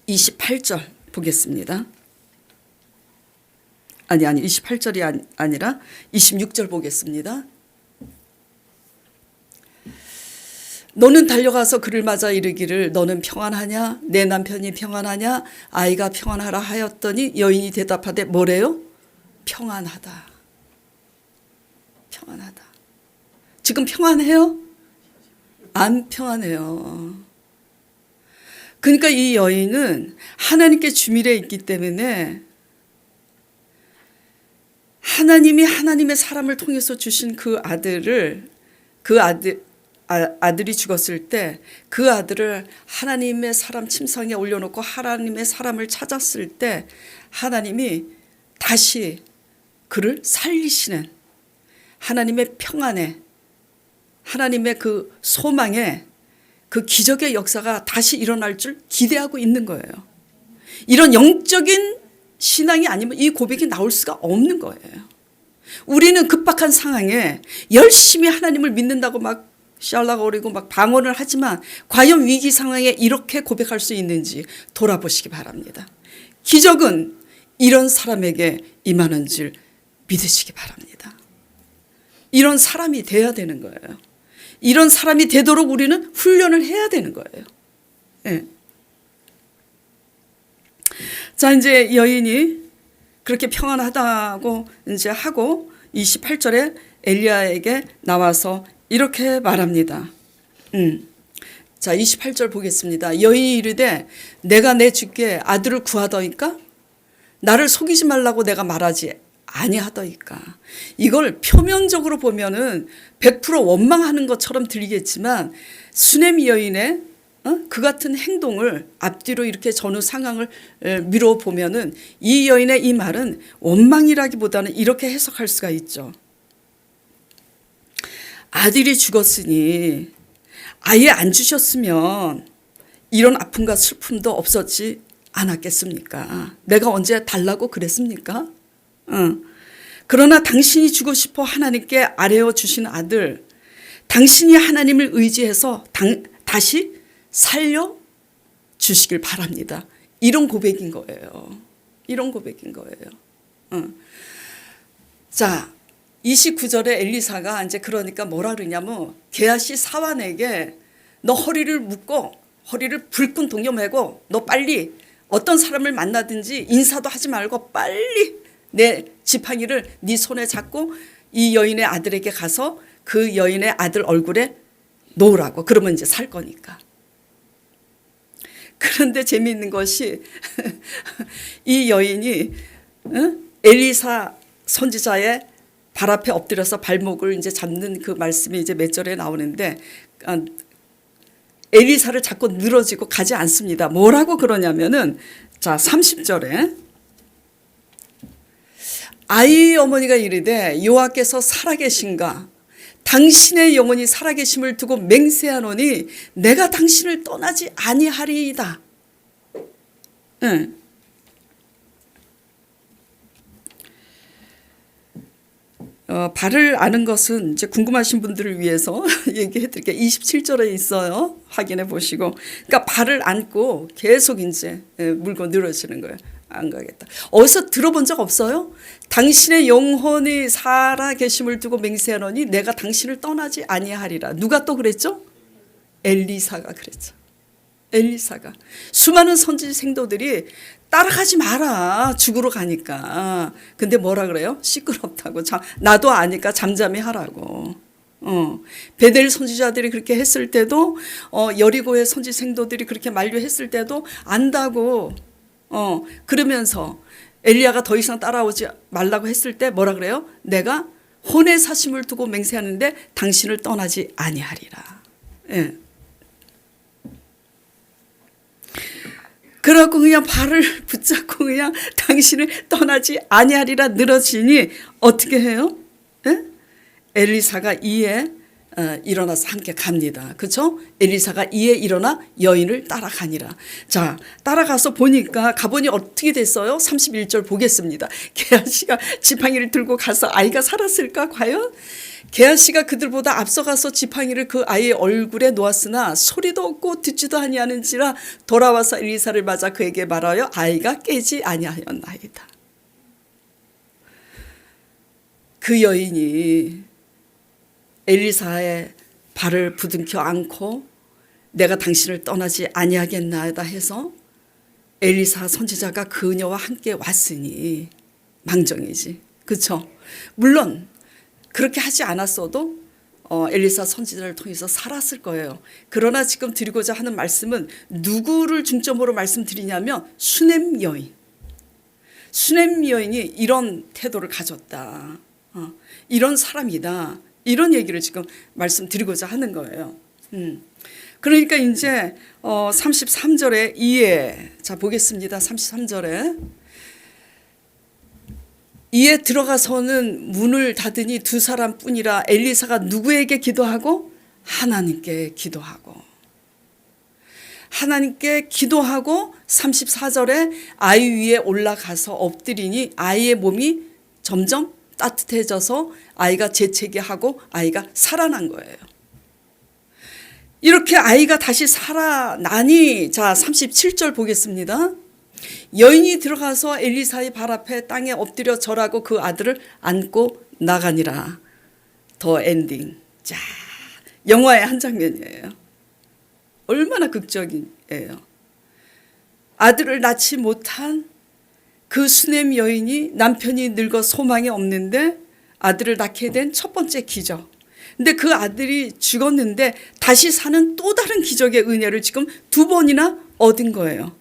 28절 보겠습니다. 아니 28절이 아니라 26절 보겠습니다. 너는 달려가서 그를 맞아 이르기를 너는 평안하냐? 내 남편이 평안하냐? 아이가 평안하라 하였더니 여인이 대답하되 뭐래요? 평안하다. 평안하다. 지금 평안해요? 안 평안해요. 그러니까 이 여인은 하나님께 주밀해 있기 때문에 하나님이 하나님의 사람을 통해서 주신 아들이 죽었을 때 그 아들을 하나님의 사람 침상에 올려놓고 하나님의 사람을 찾았을 때 하나님이 다시 그를 살리시는 하나님의 평안에 하나님의 그 소망에 그 기적의 역사가 다시 일어날 줄 기대하고 있는 거예요. 이런 영적인 신앙이 아니면 이 고백이 나올 수가 없는 거예요. 우리는 급박한 상황에 열심히 하나님을 믿는다고 막 샬라거리고 막 방언을 하지만 과연 위기 상황에 이렇게 고백할 수 있는지 돌아보시기 바랍니다. 기적은 이런 사람에게 임하는 줄 믿으시기 바랍니다. 이런 사람이 돼야 되는 거예요. 이런 사람이 되도록 우리는 훈련을 해야 되는 거예요. 네. 자, 이제 여인이 그렇게 평안하다고 이제 하고 28절에 엘리야에게 나와서 이렇게 말합니다. 자, 28절 보겠습니다. 여인이 이르되 내가 내 주께 아들을 구하더이까? 나를 속이지 말라고 내가 말하지 아니하더이까? 이걸 표면적으로 보면은 100% 원망하는 것처럼 들리겠지만 수넴 여인의 그 같은 행동을 앞뒤로 이렇게 전후 상황을 미뤄 보면은 이 여인의 이 말은 원망이라기보다는 이렇게 해석할 수가 있죠. 아들이 죽었으니 아예 안 주셨으면 이런 아픔과 슬픔도 없었지 않았겠습니까? 내가 언제 달라고 그랬습니까? 그러나 당신이 주고 싶어 하나님께 아뢰어 주신 아들, 당신이 하나님을 의지해서 다시 살려 주시길 바랍니다. 이런 고백인 거예요. 이런 고백인 거예요. 자, 29절에 엘리사가 이제 그러니까 뭐라 그러냐면 게하시 사환에게 너 허리를 묶고 허리를 불끈 동여매고 너 빨리 어떤 사람을 만나든지 인사도 하지 말고 빨리 내 지팡이를 네 손에 잡고 이 여인의 아들에게 가서 그 여인의 아들 얼굴에 놓으라고. 그러면 이제 살 거니까. 그런데 재미있는 것이 이 여인이 엘리사 선지자의 발 앞에 엎드려서 발목을 이제 잡는 그 말씀이 이제 몇 절에 나오는데 엘리사를 자꾸 늘어지고 가지 않습니다. 뭐라고 그러냐면은 자 30절에 아이의 어머니가 이르되 여호와께서 살아계신가 당신의 영혼이 살아계심을 두고 맹세하노니 내가 당신을 떠나지 아니하리이다. 응. 발을 아는 것은 이제 궁금하신 분들을 위해서 얘기해 드릴게요. 27절에 있어요. 확인해 보시고. 그러니까 발을 안고 계속 이제 물고 늘어지는 거예요. 안 가겠다. 어디서 들어본 적 없어요? 당신의 영혼이 살아 계심을 두고 맹세하노니 내가 당신을 떠나지 아니하리라. 누가 또 그랬죠? 엘리사가 그랬죠. 엘리사가. 수많은 선지 생도들이 따라가지 마라. 죽으러 가니까. 근데 뭐라 그래요? 시끄럽다고. 나도 아니까 잠잠히 하라고. 베델 선지자들이 그렇게 했을 때도 여리고의 선지 생도들이 그렇게 만류했을 때도 안다고. 그러면서 엘리야가 더 이상 따라오지 말라고 했을 때 뭐라 그래요? 내가 혼의 사심을 두고 맹세하는데 당신을 떠나지 아니하리라. 예. 그래갖고 그냥 발을 붙잡고 그냥 당신을 떠나지 아니하리라 늘어지니 어떻게 해요? 예? 엘리사가 이에 일어나서 함께 갑니다. 그렇죠? 엘리사가 이에 일어나 여인을 따라가니라. 자, 따라가서 보니까 가보니 어떻게 됐어요? 31절 보겠습니다. 게하시가 지팡이를 들고 가서 아이가 살았을까 과연? 게하시가 그들보다 앞서가서 지팡이를 그 아이의 얼굴에 놓았으나 소리도 없고 듣지도 아니하는지라 돌아와서 엘리사를 맞아 그에게 말하여 아이가 깨지 아니하였나이다. 그 여인이 엘리사의 발을 부둥켜 안고 내가 당신을 떠나지 아니하겠나이다 해서 엘리사 선지자가 그녀와 함께 왔으니 망정이지. 그렇죠? 물론 그렇게 하지 않았어도 엘리사 선지자를 통해서 살았을 거예요. 그러나 지금 드리고자 하는 말씀은 누구를 중점으로 말씀드리냐면 수넴 여인. 수넴 여인이 이런 태도를 가졌다. 이런 사람이다. 이런 얘기를 지금 말씀드리고자 하는 거예요. 그러니까 이제 33절에 이에 자 보겠습니다. 33절에 이에 들어가서는 문을 닫으니 두 사람뿐이라 엘리사가 누구에게 기도하고 하나님께 기도하고 하나님께 기도하고 34절에 아이 위에 올라가서 엎드리니 아이의 몸이 점점 따뜻해져서 아이가 재채기하고 아이가 살아난 거예요. 이렇게 아이가 다시 살아나니 자 37절 보겠습니다. 여인이 들어가서 엘리사의 발 앞에 땅에 엎드려 절하고 그 아들을 안고 나가니라. 더 엔딩. 자, 영화의 한 장면이에요. 얼마나 극적이에요. 아들을 낳지 못한 그 수넴 여인이 남편이 늙어 소망이 없는데 아들을 낳게 된 첫 번째 기적. 근데 그 아들이 죽었는데 다시 사는 또 다른 기적의 은혜를 지금 두 번이나 얻은 거예요.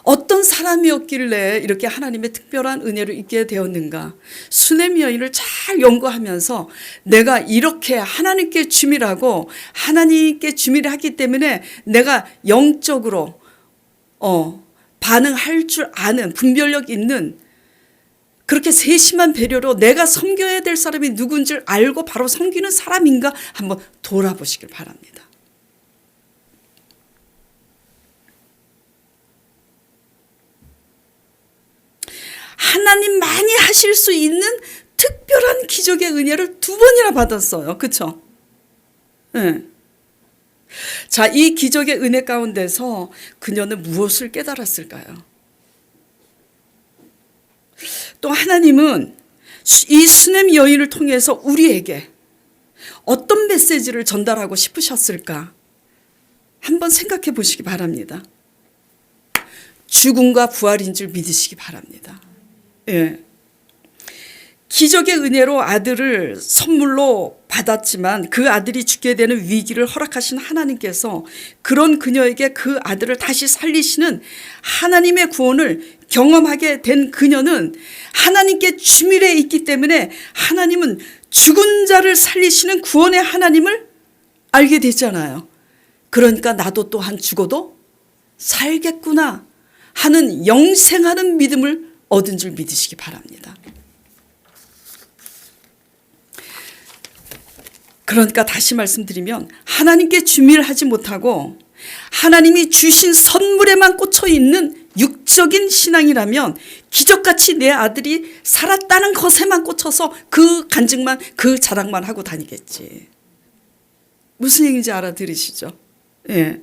어떤 사람이었길래 이렇게 하나님의 특별한 은혜를 입게 되었는가. 수넴 여인을 잘 연구하면서 내가 이렇게 하나님께 주밀하고 하나님께 주밀하기 때문에 내가 영적으로 반응할 줄 아는 분별력 있는 그렇게 세심한 배려로 내가 섬겨야 될 사람이 누군지 알고 바로 섬기는 사람인가 한번 돌아보시길 바랍니다. 하나님만이 하실 수 있는 특별한 기적의 은혜를 두 번이나 받았어요. 그렇죠? 네. 자, 이 기적의 은혜 가운데서 그녀는 무엇을 깨달았을까요? 또 하나님은 이 수넴 여인을 통해서 우리에게 어떤 메시지를 전달하고 싶으셨을까? 한번 생각해 보시기 바랍니다. 죽음과 부활인 줄 믿으시기 바랍니다. 예. 기적의 은혜로 아들을 선물로 받았지만 그 아들이 죽게 되는 위기를 허락하신 하나님께서 그런 그녀에게 그 아들을 다시 살리시는 하나님의 구원을 경험하게 된 그녀는 하나님께 주밀해 있기 때문에 하나님은 죽은 자를 살리시는 구원의 하나님을 알게 됐잖아요. 그러니까 나도 또한 죽어도 살겠구나 하는 영생하는 믿음을 얻은 줄 믿으시기 바랍니다. 그러니까 다시 말씀드리면 하나님께 주밀하지 못하고 하나님이 주신 선물에만 꽂혀 있는 육적인 신앙이라면 기적같이 내 아들이 살았다는 것에만 꽂혀서 그 간증만 그 자랑만 하고 다니겠지. 무슨 얘기인지 알아들으시죠? 예.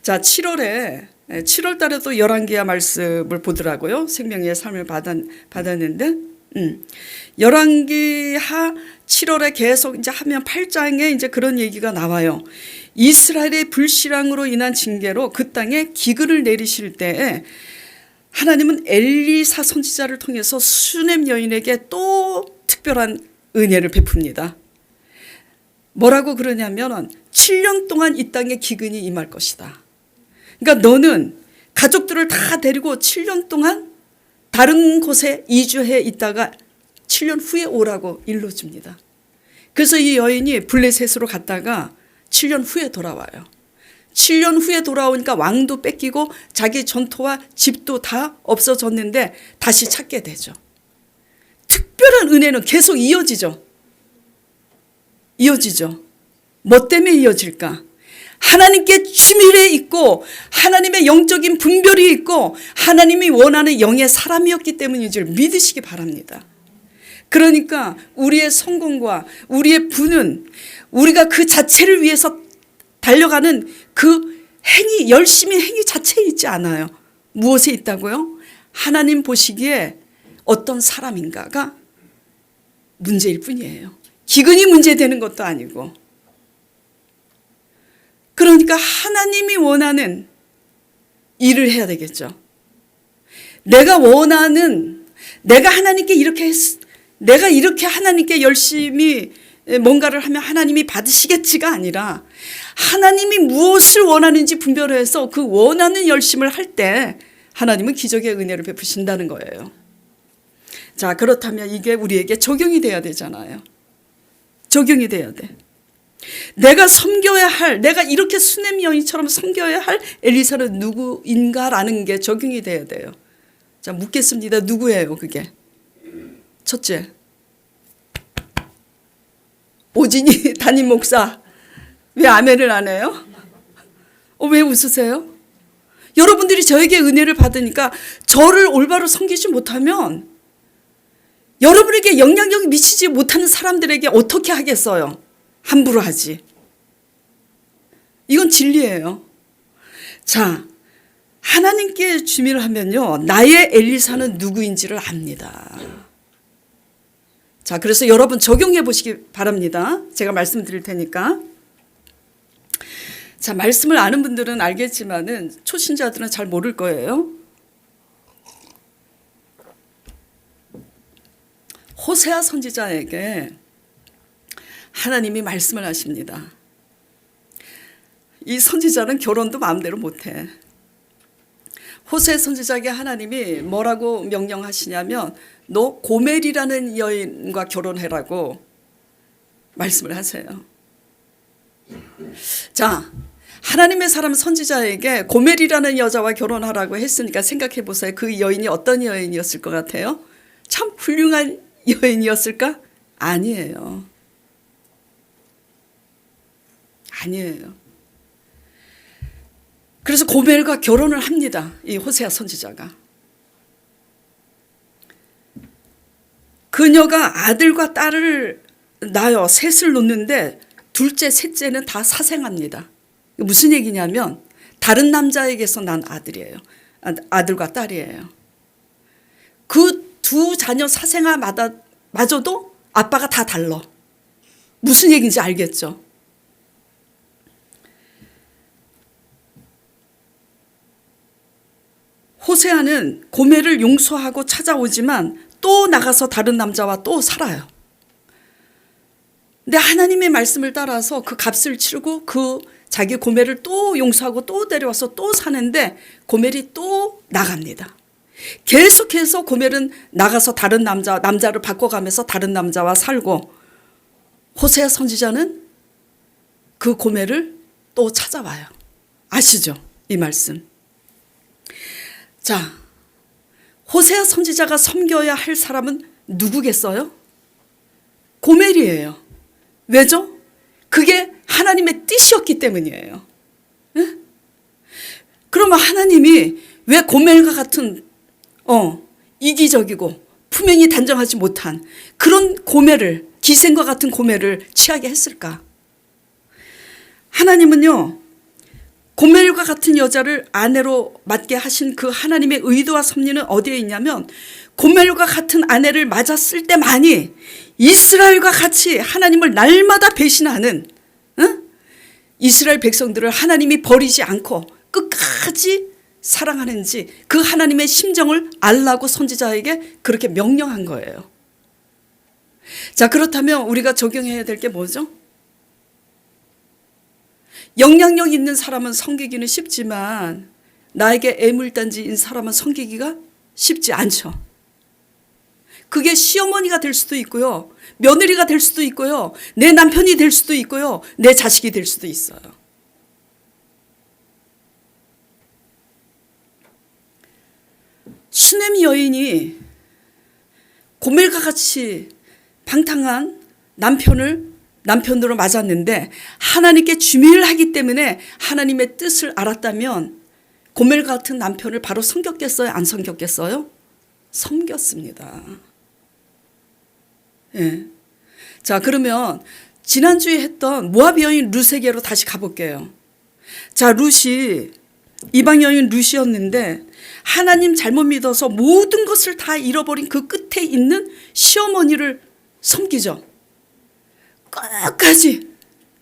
자, 7월 달에도 열왕기하 말씀을 보더라고요. 생명의 삶을 받았는데 열왕기하 7월에 계속 이제 하면 8장에 이제 그런 얘기가 나와요. 이스라엘의 불신앙으로 인한 징계로 그 땅에 기근을 내리실 때에 하나님은 엘리사 선지자를 통해서 수넴 여인에게 또 특별한 은혜를 베풉니다. 뭐라고 그러냐면 7년 동안 이 땅에 기근이 임할 것이다. 그러니까 너는 가족들을 다 데리고 7년 동안 다른 곳에 이주해 있다가 7년 후에 오라고 일러줍니다. 그래서 이 여인이 블레셋으로 갔다가 7년 후에 돌아와요. 7년 후에 돌아오니까 왕도 뺏기고 자기 전토와 집도 다 없어졌는데 다시 찾게 되죠. 특별한 은혜는 계속 이어지죠. 이어지죠. 뭐 때문에 이어질까? 하나님께 추밀해 있고 하나님의 영적인 분별이 있고 하나님이 원하는 영의 사람이었기 때문인 줄 믿으시기 바랍니다. 그러니까 우리의 성공과 우리의 부는 우리가 그 자체를 위해서 달려가는 그 행위, 열심히 행위 자체에 있지 않아요. 무엇에 있다고요? 하나님 보시기에 어떤 사람인가가 문제일 뿐이에요. 기근이 문제되는 것도 아니고. 그러니까 하나님이 원하는 일을 해야 되겠죠. 내가 원하는, 내가 하나님께 이렇게 내가 이렇게 하나님께 열심히 뭔가를 하면 하나님이 받으시겠지가 아니라 하나님이 무엇을 원하는지 분별해서 그 원하는 열심을 할 때 하나님은 기적의 은혜를 베푸신다는 거예요. 자, 그렇다면 이게 우리에게 적용이 돼야 되잖아요. 적용이 돼야 돼. 내가 섬겨야 할, 내가 이렇게 수냄 여인처럼 섬겨야 할 엘리사는 누구인가라는 게 적용이 돼야 돼요. 자, 묻겠습니다. 누구예요, 그게? 첫째, 오진이 담임 목사. 왜 아멘을 안 해요? 왜 웃으세요? 여러분들이 저에게 은혜를 받으니까 저를 올바로 섬기지 못하면 여러분에게 영향력이 미치지 못하는 사람들에게 어떻게 하겠어요? 함부로 하지. 이건 진리예요. 자, 하나님께 주민을 하면요, 나의 엘리사는 누구인지를 압니다. 자, 그래서 여러분 적용해 보시기 바랍니다. 제가 말씀드릴 테니까. 자, 말씀을 아는 분들은 알겠지만은 초신자들은 잘 모를 거예요. 호세아 선지자에게 하나님이 말씀을 하십니다. 이 선지자는 결혼도 마음대로 못해. 호세아 선지자에게 하나님이 뭐라고 명령하시냐면 너 고멜이라는 여인과 결혼해라고 말씀을 하세요. 자, 하나님의 사람 선지자에게 고멜이라는 여자와 결혼하라고 했으니까 생각해 보세요. 그 여인이 어떤 여인이었을 것 같아요? 참 훌륭한 여인이었을까? 아니에요. 아니에요. 그래서 고멜과 결혼을 합니다. 이 호세아 선지자가. 그녀가 아들과 딸을 낳아요. 셋을 놓는데 둘째, 셋째는 다 사생합니다. 무슨 얘기냐면 다른 남자에게서 난 아들이에요. 아들과 딸이에요. 그 두 자녀 사생아마저도 아빠가 다 달라. 무슨 얘기인지 알겠죠? 호세아는 고멜을 용서하고 찾아오지만 또 나가서 다른 남자와 또 살아요. 근데 하나님의 말씀을 따라서 그 값을 치르고 그 자기 고멜을 또 용서하고 또 데려와서 또 사는데 고멜이 또 나갑니다. 계속해서 고멜은 나가서 다른 남자를 바꿔가면서 다른 남자와 살고 호세아 선지자는 그 고멜을 또 찾아와요. 아시죠? 이 말씀. 자, 호세아 선지자가 섬겨야 할 사람은 누구겠어요? 고멜이에요. 왜죠? 그게 하나님의 뜻이었기 때문이에요. 네? 그러면 하나님이 왜 고멜과 같은 이기적이고 품행이 단정하지 못한 그런 고멜을, 기생과 같은 고멜을 취하게 했을까? 하나님은요, 고멜과 같은 여자를 아내로 맞게 하신 그 하나님의 의도와 섭리는 어디에 있냐면 고멜과 같은 아내를 맞았을 때만이 이스라엘과 같이 하나님을 날마다 배신하는 이스라엘 백성들을 하나님이 버리지 않고 끝까지 사랑하는지 그 하나님의 심정을 알라고 선지자에게 그렇게 명령한 거예요. 자, 그렇다면 우리가 적용해야 될 게 뭐죠? 영향력 있는 사람은 섬기기는 쉽지만 나에게 애물단지인 사람은 섬기기가 쉽지 않죠. 그게 시어머니가 될 수도 있고요. 며느리가 될 수도 있고요. 내 남편이 될 수도 있고요. 내 자식이 될 수도 있어요. 수냄 여인이 고멜과 같이 방탕한 남편을 남편으로 맞았는데 하나님께 주밀하기 때문에 하나님의 뜻을 알았다면 고멜 같은 남편을 바로 섬겼겠어요? 안 섬겼겠어요? 섬겼습니다. 예. 자, 그러면 지난주에 했던 모압 여인 룻에게로 다시 가볼게요. 자, 룻이 이방 여인 룻이었는데 하나님 잘못 믿어서 모든 것을 다 잃어버린 그 끝에 있는 시어머니를 섬기죠. 끝까지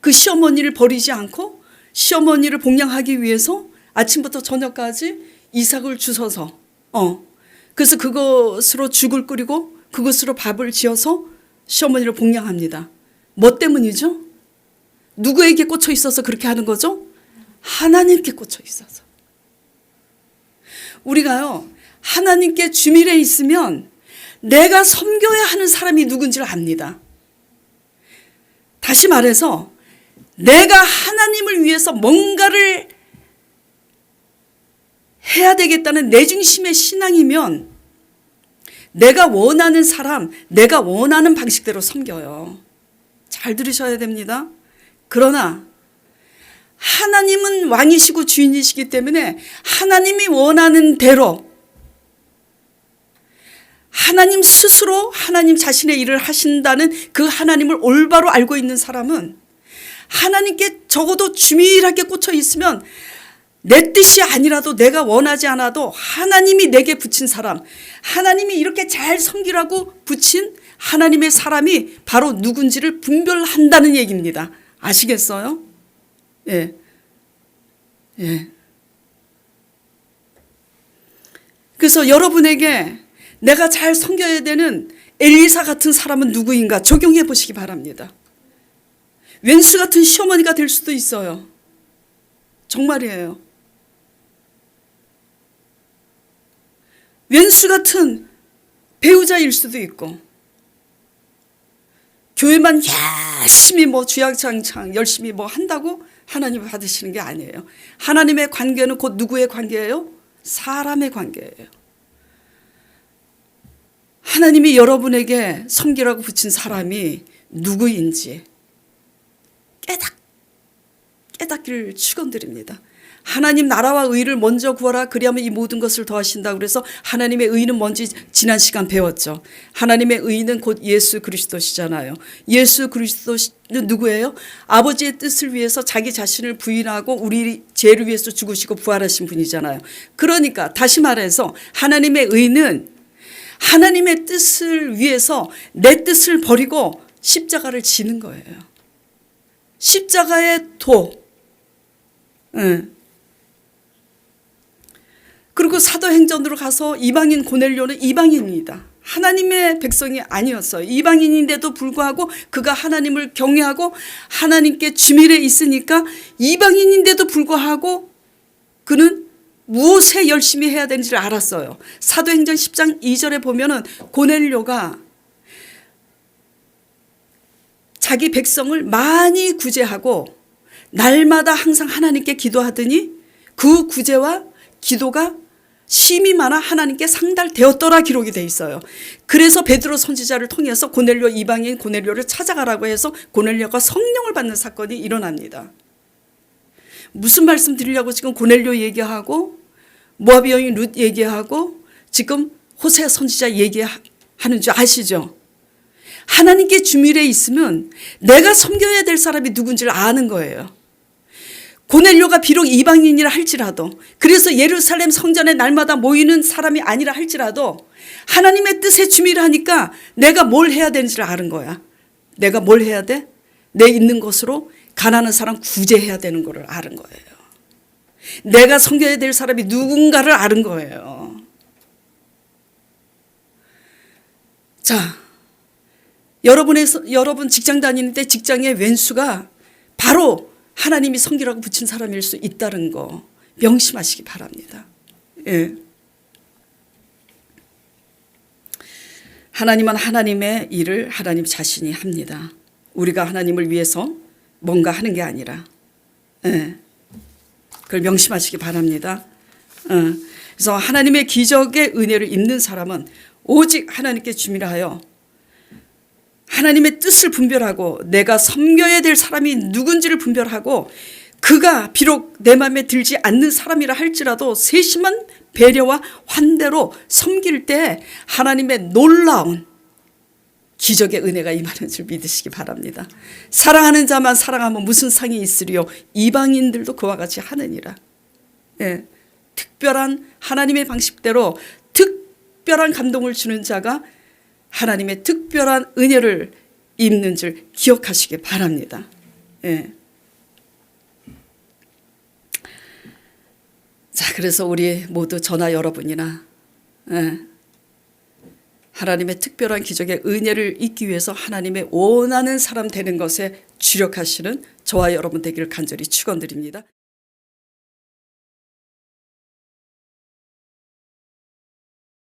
그 시어머니를 버리지 않고 시어머니를 복양하기 위해서 아침부터 저녁까지 이삭을 주워서 그래서 그것으로 죽을 끓이고 그것으로 밥을 지어서 시어머니를 복양합니다. 뭐 때문이죠? 누구에게 꽂혀 있어서 그렇게 하는 거죠? 하나님께 꽂혀 있어서. 우리가요, 하나님께 주밀해 있으면 내가 섬겨야 하는 사람이 누군지를 압니다. 다시 말해서 내가 하나님을 위해서 뭔가를 해야 되겠다는 내 중심의 신앙이면 내가 원하는 사람, 내가 원하는 방식대로 섬겨요. 잘 들으셔야 됩니다. 그러나 하나님은 왕이시고 주인이시기 때문에 하나님이 원하는 대로 하나님 스스로 하나님 자신의 일을 하신다는 그 하나님을 올바로 알고 있는 사람은 하나님께 적어도 주밀하게 꽂혀 있으면 내 뜻이 아니라도 내가 원하지 않아도 하나님이 내게 붙인 사람, 하나님이 이렇게 잘 섬기라고 붙인 하나님의 사람이 바로 누군지를 분별한다는 얘기입니다. 아시겠어요? 예. 예. 그래서 여러분에게 내가 잘 섬겨야 되는 엘리사 같은 사람은 누구인가 적용해 보시기 바랍니다. 웬수 같은 시어머니가 될 수도 있어요. 정말이에요. 웬수 같은 배우자일 수도 있고 교회만 열심히 주야장창 열심히 한다고 하나님을 받으시는 게 아니에요. 하나님의 관계는 곧 누구의 관계예요? 사람의 관계예요. 하나님이 여러분에게 섬기라고 붙인 사람이 누구인지 깨닫기를 축원드립니다. 하나님 나라와 의를 먼저 구하라 그리하면 이 모든 것을 더하신다. 그래서 하나님의 의는 뭔지 지난 시간 배웠죠. 하나님의 의는 곧 예수 그리스도시잖아요. 예수 그리스도는 누구예요? 아버지의 뜻을 위해서 자기 자신을 부인하고 우리 죄를 위해서 죽으시고 부활하신 분이잖아요. 그러니까 다시 말해서 하나님의 의는 하나님의 뜻을 위해서 내 뜻을 버리고 십자가를 지는 거예요. 십자가의 도. 그리고 사도행전으로 가서 이방인 고넬료는 이방인입니다. 하나님의 백성이 아니었어요. 이방인인데도 불구하고 그가 하나님을 경외하고 하나님께 주밀해 있으니까 이방인인데도 불구하고 그는 무엇에 열심히 해야 되는지를 알았어요. 사도행전 10장 2절에 보면은 고넬료가 자기 백성을 많이 구제하고 날마다 항상 하나님께 기도하더니 그 구제와 기도가 심이 많아 하나님께 상달되었더라 기록이 돼 있어요. 그래서 베드로 선지자를 통해서 고넬료 이방인 고넬료를 찾아가라고 해서 고넬료가 성령을 받는 사건이 일어납니다. 무슨 말씀 드리려고 지금 고넬료 얘기하고 모압 여인 룻 얘기하고 지금 호세 선지자 얘기하는 줄 아시죠? 하나님께 주밀해 있으면 내가 섬겨야 될 사람이 누군지를 아는 거예요. 고넬료가 비록 이방인이라 할지라도 그래서 예루살렘 성전에 날마다 모이는 사람이 아니라 할지라도 하나님의 뜻에 주밀하니까 내가 뭘 해야 되는지를 아는 거야. 내가 뭘 해야 돼? 내 있는 것으로 가난한 사람 구제해야 되는 거를 아는 거예요. 내가 섬겨야 될 사람이 누군가를 아는 거예요. 자, 여러분 직장 다니는 때 직장의 왼수가 바로 하나님이 섬기라고 붙인 사람일 수 있다는 거 명심하시기 바랍니다. 예. 하나님은 하나님의 일을 하나님 자신이 합니다. 우리가 하나님을 위해서 뭔가 하는 게 아니라. 예. 그걸 명심하시기 바랍니다. 그래서 하나님의 기적의 은혜를 입는 사람은 오직 하나님께 주밀하여 하나님의 뜻을 분별하고 내가 섬겨야 될 사람이 누군지를 분별하고 그가 비록 내 마음에 들지 않는 사람이라 할지라도 세심한 배려와 환대로 섬길 때 하나님의 놀라운 기적의 은혜가 임하는 줄 믿으시기 바랍니다. 사랑하는 자만 사랑하면 무슨 상이 있으리요 이방인들도 그와 같이 하느니라. 예, 특별한 하나님의 방식대로 특별한 감동을 주는 자가 하나님의 특별한 은혜를 입는 줄 기억하시기 바랍니다. 예. 자, 그래서 우리 모두 저나 여러분이나 하나님의 특별한 기적의 은혜를 잊기 위해서 하나님의 원하는 사람 되는 것에 주력하시는 저와 여러분 되기를 간절히 축원드립니다.